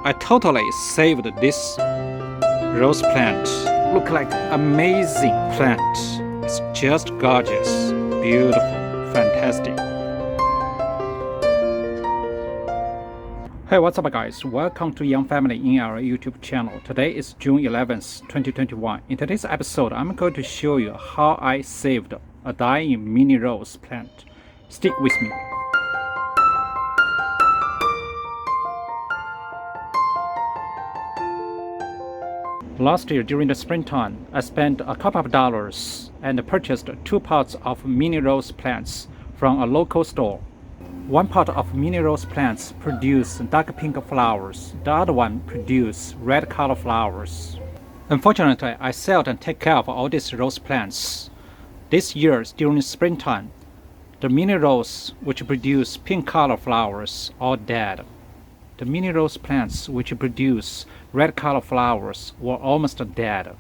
I totally saved this rose plant. Look like amazing plant. It's just gorgeous, beautiful, fantastic. Hey, what's up guys? Welcome to Young Family in our YouTube channel. Today is June 11th, 2021. In today's episode, I'm going to show you how I saved a dying mini rose plant. Stick with me. Last year during the springtime, I spent a couple of dollars and purchased 2 pots of mini rose plants from a local store. One pot of mini rose plants produce dark pink flowers, the other one produce red color flowers. Unfortunately, I seldom take care of all these rose plants. This year during springtime, the mini rose which produce pink color flowers are dead. The mini rose plants which produce red color flowers were almost dead.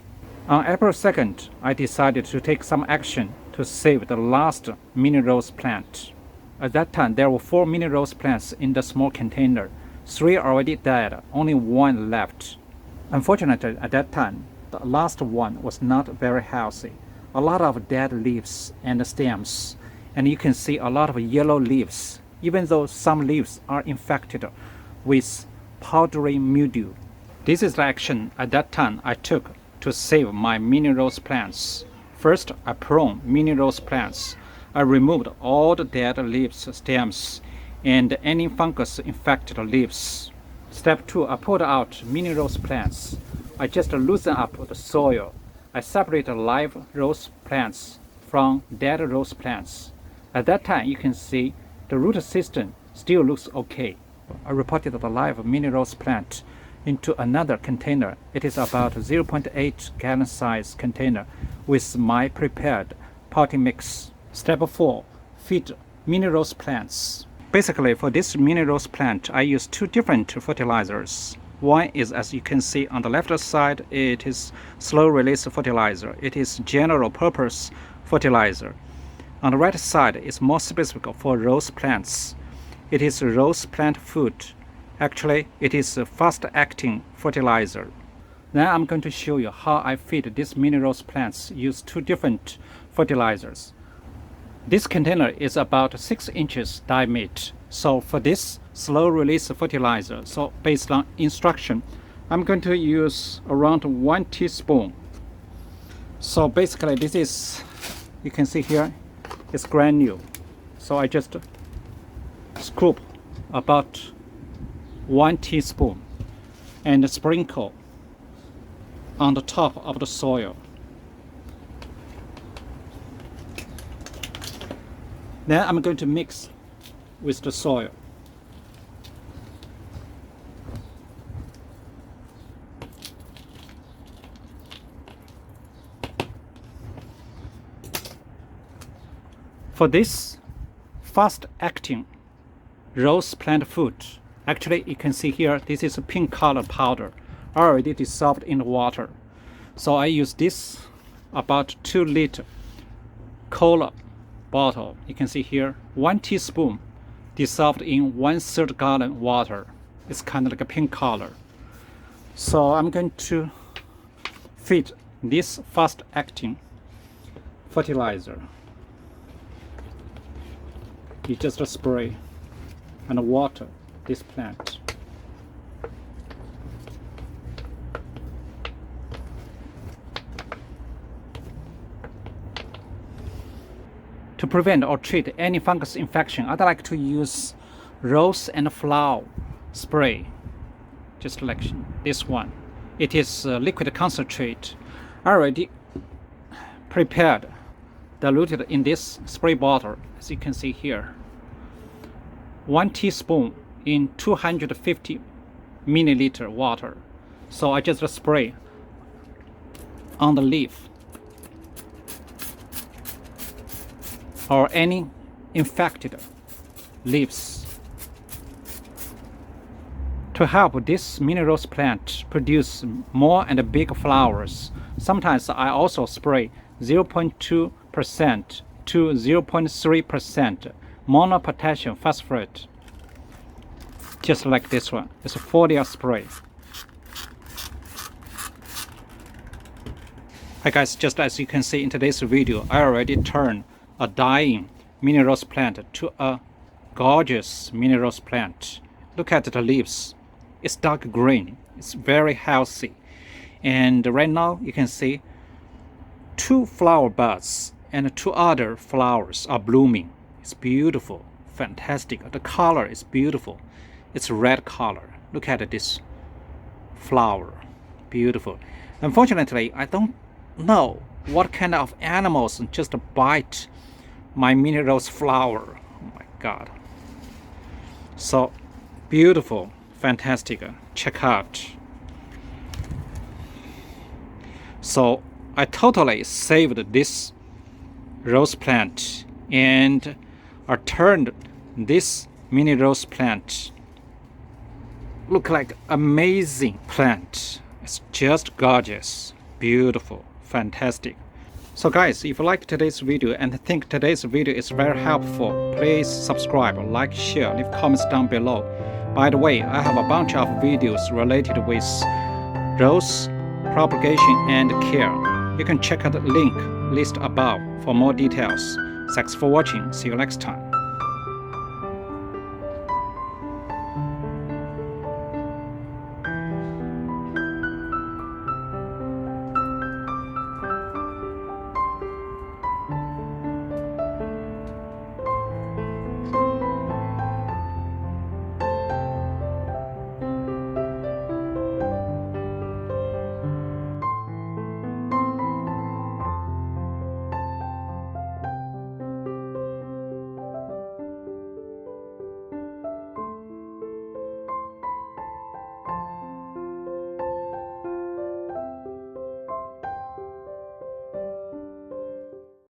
On April 2nd, I decided to take some action to save the last mini rose plant. At that time, there were 4 mini rose plants in the small container. 3 already died, only 1 left. Unfortunately, at that time, the last one was not very healthy. A lot of dead leaves and stems, and you can see a lot of yellow leaves, even though some leaves are infected with powdery mildew. This is the action at that time I took to save my mini rose plants. First, I pruned mini rose plants. I removed all the dead leaves, stems, and any fungus infected leaves. Step 2, I pulled out mini rose plants. I just loosen up the soil. I separate live rose plants from dead rose plants. At that time, you can see the root system still looks okay. I reported the live mini rose plant into another container. It is about 0.8 gallon size container with my prepared potting mix. Step 4, feed mini rose plants. Basically, for this mini rose plant, I use 2 different fertilizers. One is, as you can see on the left side, it is slow release fertilizer. It is general purpose fertilizer. On the right side is more specific for rose plants. It is rose plant food. Actually, it is a fast-acting fertilizer. Now I'm going to show you how I feed these mini rose plants. Use 2 different fertilizers. This container is about 6 inches diameter. So for this slow release fertilizer, so based on instruction, I'm going to use around 1 teaspoon. So basically this is, you can see here, it's granule. So I just scoop about 1 teaspoon and sprinkle on the top of the soil. Then I'm going to mix with the soil. For this fast-acting rose plant food, actually you can see here, this is a pink color powder already dissolved in the water. So I use this about 2 liter cola bottle. You can see here 1 teaspoon dissolved in 1/3 gallon water. It's kind of like a pink color. So I'm going to feed this fast-acting fertilizer. You just spray and water this plant. To prevent or treat any fungus infection, I'd like to use rose and flower spray, just like this one. It is liquid concentrate, already prepared, diluted in this spray bottle, as you can see here. 1 teaspoon in 250 milliliter water. So I just spray on the leaf or any infected leaves to help this mini rose plant produce more and big flowers. Sometimes I also spray 0.2% to 0.3% monopotassium phosphate just like this one. It's a Foliar spray. Hi guys, just as you can see in today's video, I already turned a dying mini rose plant to a gorgeous mini rose plant. Look at the leaves. It's dark green. It's very healthy. And right now you can see 2 flower buds and 2 other flowers are blooming. It's beautiful, fantastic. The color is beautiful. It's red color. Look at this flower. Beautiful. Unfortunately, I don't know what kind of animals just bite my mini rose flower. Oh my god. So beautiful, fantastic. Check out. So I totally saved this rose plant and I turned this mini rose plant look like amazing plant. It's just gorgeous, beautiful, fantastic. So guys, if you liked today's video and think today's video is very helpful, please subscribe, like, share, leave comments down below. By the way, I have a bunch of videos related with rose propagation and care. You can check out the link listed above for more details. Thanks for watching. See you next time.